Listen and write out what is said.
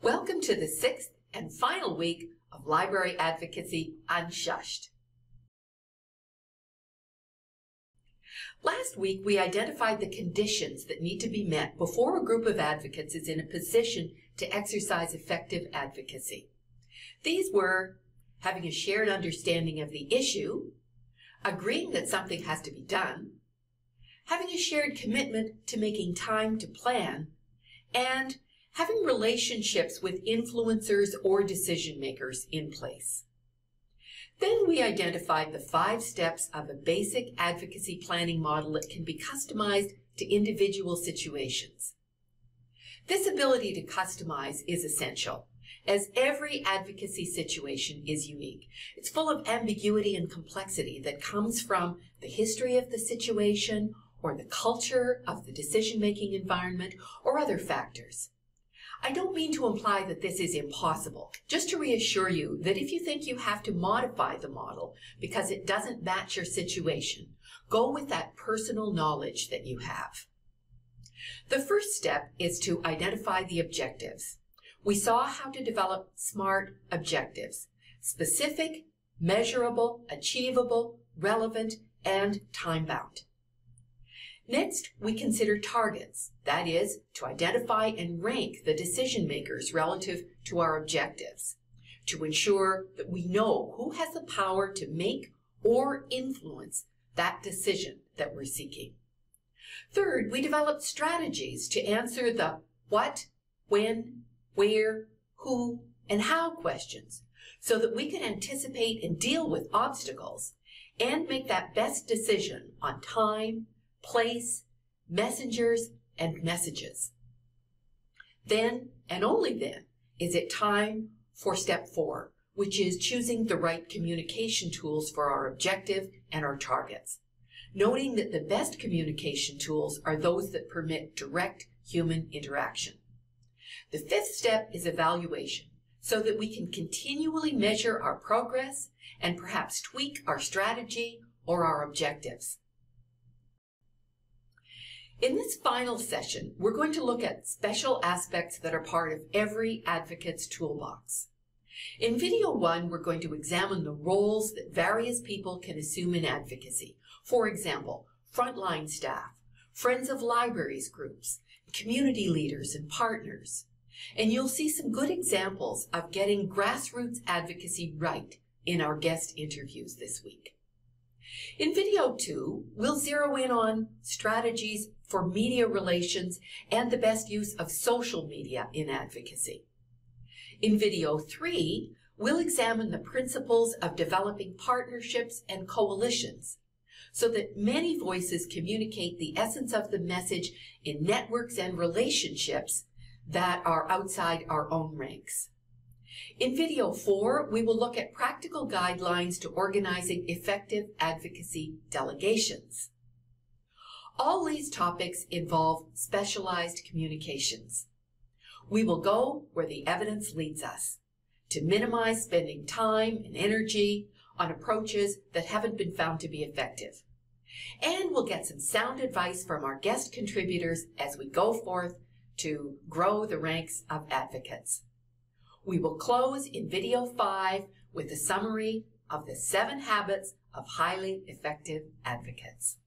Welcome to the 6th and final week of Library Advocacy Unshushed. Last week, we identified the conditions that need to be met before a group of advocates is in a position to exercise effective advocacy. These were having a shared understanding of the issue, agreeing that something has to be done, having a shared commitment to making time to plan, and having relationships with influencers or decision makers in place. Then we identified the 5 steps of a basic advocacy planning model that can be customized to individual situations. This ability to customize is essential, as every advocacy situation is unique. It's full of ambiguity and complexity that comes from the history of the situation, or the culture of the decision-making environment, or other factors. I don't mean to imply that this is impossible, just to reassure you that if you think you have to modify the model because it doesn't match your situation, go with that personal knowledge that you have. The first step is to identify the objectives. We saw how to develop SMART objectives: specific, measurable, achievable, relevant, and time-bound. Next, we consider targets, that is, to identify and rank the decision makers relative to our objectives, to ensure that we know who has the power to make or influence that decision that we're seeking. Third, we develop strategies to answer the what, when, where, who, and how questions, so that we can anticipate and deal with obstacles and make that best decision on time, place, messengers, and messages. Then, and only then, is it time for step 4, which is choosing the right communication tools for our objective and our targets, noting that the best communication tools are those that permit direct human interaction. The 5th step is evaluation, so that we can continually measure our progress and perhaps tweak our strategy or our objectives. In this final session, we're going to look at special aspects that are part of every advocate's toolbox. In video 1, we're going to examine the roles that various people can assume in advocacy. For example, frontline staff, friends of libraries groups, community leaders and partners. And you'll see some good examples of getting grassroots advocacy right in our guest interviews this week. In video 2, we'll zero in on strategies for media relations and the best use of social media in advocacy. In video 3, we'll examine the principles of developing partnerships and coalitions so that many voices communicate the essence of the message in networks and relationships that are outside our own ranks. In video 4, we will look at practical guidelines to organizing effective advocacy delegations. All these topics involve specialized communications. We will go where the evidence leads us, to minimize spending time and energy on approaches that haven't been found to be effective. And we'll get some sound advice from our guest contributors as we go forth to grow the ranks of advocates. We will close in video 5 with a summary of the 7 habits of highly effective advocates.